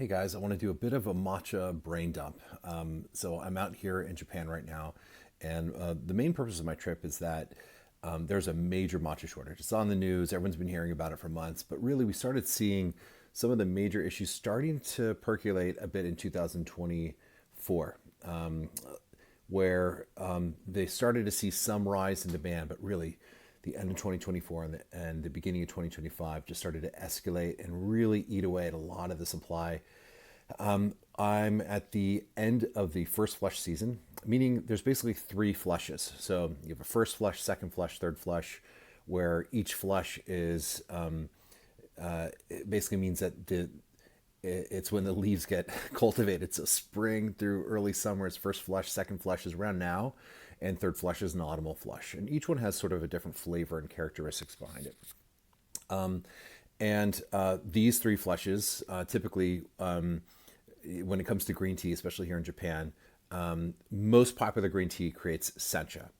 Hey guys, I want to do a bit of a matcha brain dump. So I'm out here in Japan right now, and the main purpose of my trip is that there's a major matcha shortage. It's on the news, everyone's been hearing about it for months, but really we started seeing some of the major issues starting to percolate a bit in 2024, where they started to see some rise in demand, but really the end of 2024 and the beginning of 2025 just started to escalate and really eat away at a lot of the supply. I'm at the end of the first flush season, meaning there's basically three flushes. So you have a first flush, second flush, third flush, where each flush is it basically means that it's when the leaves get cultivated. So spring through early summer is first flush, second flush is around now, and third flush is an autumnal flush. And each one has sort of a different flavor and characteristics behind it. And these three flushes typically, when it comes to green tea, especially here in Japan, most popular green tea creates sencha.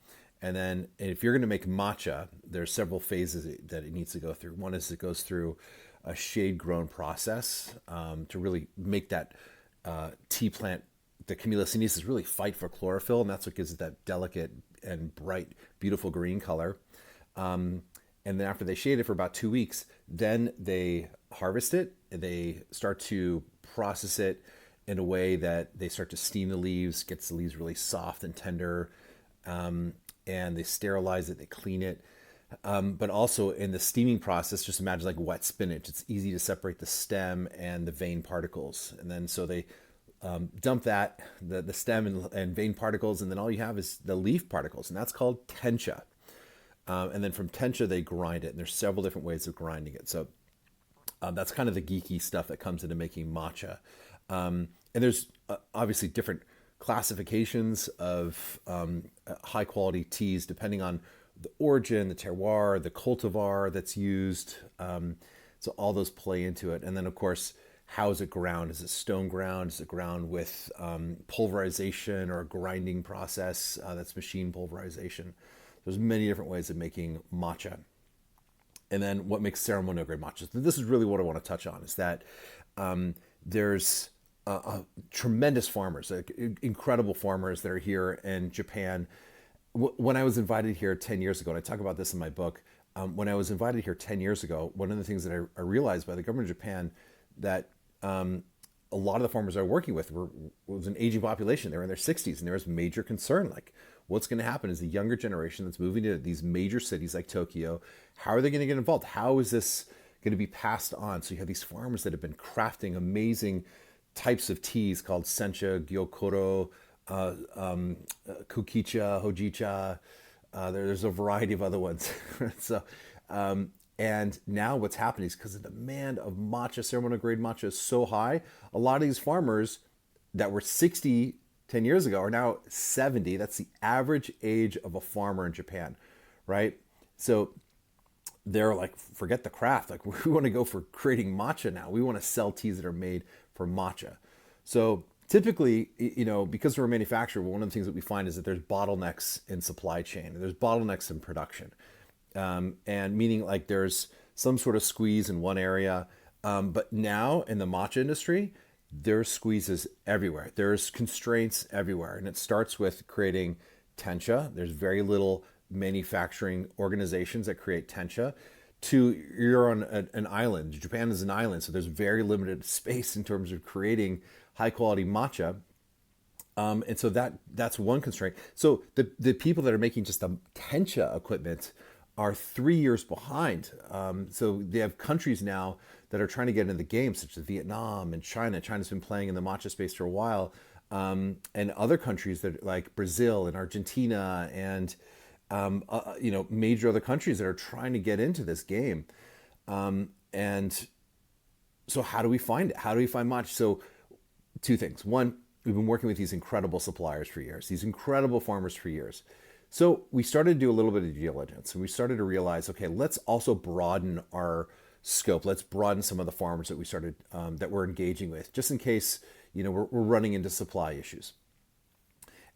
And then if you're going to make matcha, there's several phases that it needs to go through. One is it goes through a shade grown process to really make that tea plant, the Camellia sinensis, really fight for chlorophyll, and that's what gives it that delicate and bright, beautiful green color. And then after they shade it for about 2 weeks, then they harvest it. They start to process it in a way that they start to steam the leaves, gets the leaves really soft and tender, and they sterilize it, they clean it. But also in the steaming process, just imagine like wet spinach. It's easy to separate the stem and the vein particles. And then so they dump the stem and vein particles, and then all you have is the leaf particles, and that's called tencha. And then from tencha, they grind it. And there's several different ways of grinding it. So that's kind of the geeky stuff that comes into making matcha. And there's obviously different classifications of high quality teas depending on the origin, the terroir, the cultivar that's used. So all those play into it. And then, of course, how is it ground? Is it stone ground? Is it ground with pulverization or a grinding process that's machine pulverization? There's many different ways of making matcha. And then what makes ceremonial grade matcha? This is really what I want to touch on, is that there's tremendous farmers, like incredible farmers that are here in Japan. When I was invited here 10 years ago, and I talk about this in my book, when I was invited here 10 years ago, one of the things that I realized by the government of Japan that a lot of the farmers I was working with was an aging population. They were in their 60s, and there was major concern, like what's going to happen is the younger generation that's moving to these major cities like Tokyo, how are they going to get involved? How is this going to be passed on? So you have these farmers that have been crafting amazing types of teas called sencha, gyokuro, kukicha, hojicha. There's a variety of other ones. So, and now what's happening is because the demand of matcha, ceremonial grade matcha, is so high, a lot of these farmers that were 60 10 years ago are now 70. That's the average age of a farmer in Japan, right? So they're like, forget the craft. Like, we want to go for creating matcha now. We want to sell teas that are made for matcha. So typically, because we're a manufacturer, one of the things that we find is that there's bottlenecks in supply chain. There's bottlenecks in production. And meaning like there's some sort of squeeze in one area. But now in the matcha industry, there's squeezes everywhere. There's constraints everywhere. And it starts with creating tencha. There's very little manufacturing organizations that create tencha. You're on an island. Japan is an island, so there's very limited space in terms of creating high quality matcha. And so that's one constraint. So the people that are making just the tencha equipment are 3 years behind. So they have countries now that are trying to get into the game, such as Vietnam and China. China's been playing in the matcha space for a while, and other countries that like Brazil and Argentina and major other countries that are trying to get into this game. And so how do we find it? How do we find matcha? So two things. One, we've been working with these incredible suppliers for years, these incredible farmers for years. So we started to do a little bit of due diligence, and we started to realize, okay, let's also broaden our scope. Let's broaden some of the farmers that we started that we're engaging with, just in case we're running into supply issues.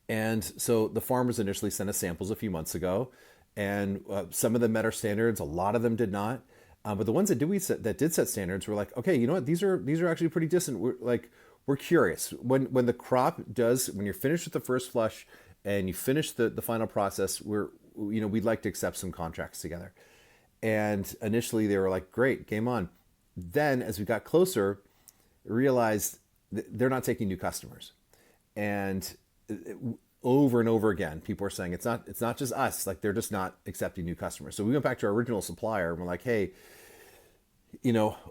And so the farmers initially sent us samples a few months ago, and some of them met our standards. A lot of them did not. But the ones that did set standards were like, okay, you know what? These are actually pretty decent. We're curious when the crop does, when you're finished with the first flush and you finish the final process. We'd like to accept some contracts together. And initially they were like, great, game on. Then as we got closer, realized they're not taking new customers. And over and over again, people are saying it's not just us, like they're just not accepting new customers. So we went back to our original supplier and we're like, hey,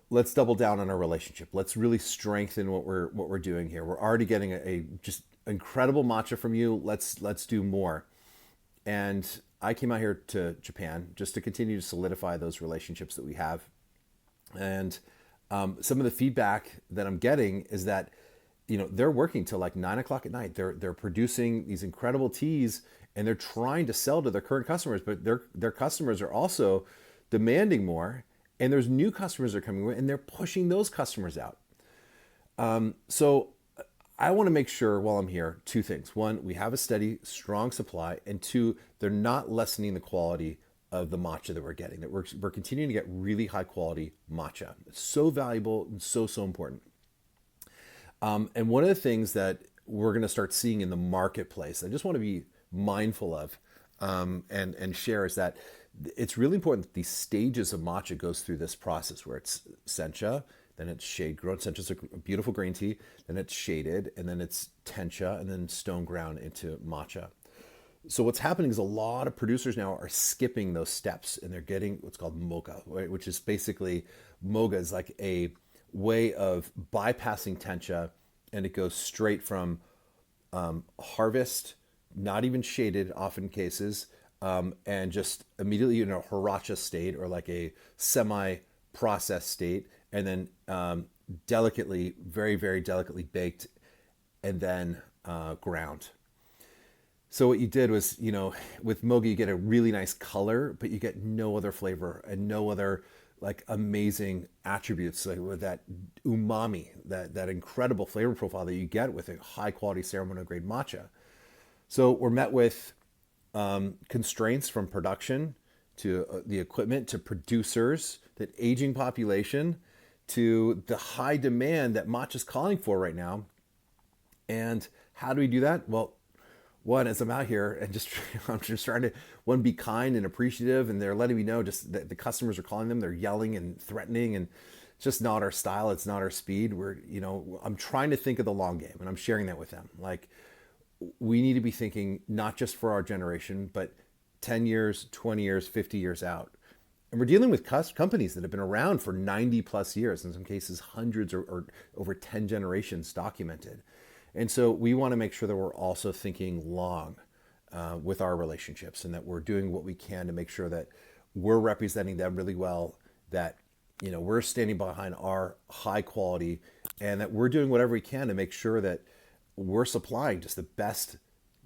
let's double down on our relationship. Let's really strengthen what we're doing here. We're already getting a just incredible matcha from you. Let's do more. And I came out here to Japan just to continue to solidify those relationships that we have. And some of the feedback that I'm getting is that they're working till like 9 o'clock at night. They're producing these incredible teas and they're trying to sell to their current customers, but their customers are also demanding more. And there's new customers that are coming in and they're pushing those customers out. So I want to make sure while I'm here, two things. One, we have a steady, strong supply. And two, they're not lessening the quality of the matcha that we're getting, that we're continuing to get really high quality matcha. It's so valuable and so important. And one of the things that we're going to start seeing in the marketplace, I just want to be mindful of and share, is that it's really important that these stages of matcha goes through this process where it's sencha, then it's shade grown. Sencha is a beautiful green tea, then it's shaded, and then it's tencha, and then stone ground into matcha. So what's happening is a lot of producers now are skipping those steps and they're getting what's called mocha, right? Which is basically, mocha is like a way of bypassing tencha, and it goes straight from harvest, not even shaded often cases, and just immediately in a hiracha state or like a semi-processed state, and then delicately, very, very delicately baked, and then ground. So what you did was, with mocha, you get a really nice color, but you get no other flavor and no other like amazing attributes, like with that umami, that incredible flavor profile that you get with a high quality ceremonial grade matcha. So we're met with constraints from production to the equipment to producers, that aging population, to the high demand that matcha's calling for right now. And how do we do that? Well, one, as I'm out here and I'm just trying to, be kind and appreciative, and they're letting me know just that the customers are calling them, they're yelling and threatening, and it's just not our style. It's not our speed. I'm trying to think of the long game, and I'm sharing that with them. Like, we need to be thinking not just for our generation, but 10 years, 20 years, 50 years out. And we're dealing with companies that have been around for 90 plus years, in some cases hundreds or over 10 generations documented. And so we want to make sure that we're also thinking long with our relationships, and that we're doing what we can to make sure that we're representing them really well, that we're standing behind our high quality, and that we're doing whatever we can to make sure that we're supplying just the best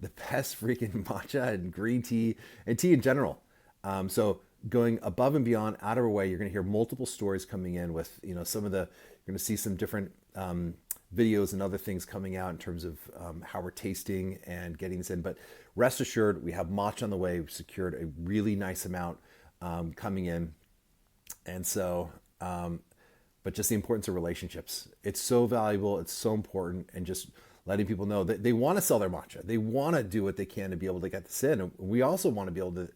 freaking matcha and green tea and tea in general. So going above and beyond, out of our way, you're going to hear multiple stories coming in with, you're going to see some different videos and other things coming out in terms of how we're tasting and getting this in. But rest assured, we have matcha on the way. We've secured a really nice amount coming in. And so, but just the importance of relationships. It's so valuable. It's so important. And just letting people know that they want to sell their matcha. They want to do what they can to be able to get this in. And we also want to be able to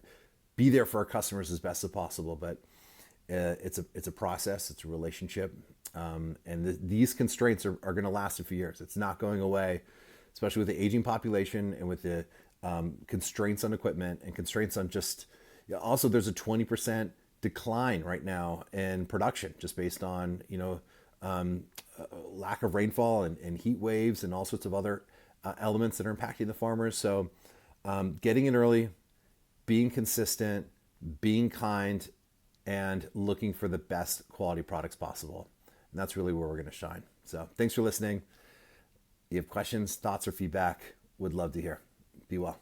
be there for our customers as best as possible. But it's a process. It's a relationship. And these constraints are going to last a few years. It's not going away, especially with the aging population and with the constraints on equipment and constraints on just, also there's a 20% decline right now in production just based on, lack of rainfall and heat waves and all sorts of other elements that are impacting the farmers. So getting in early, being consistent, being kind, and looking for the best quality products possible. And that's really where we're going to shine. So thanks for listening. If you have questions, thoughts, or feedback, would love to hear. Be well.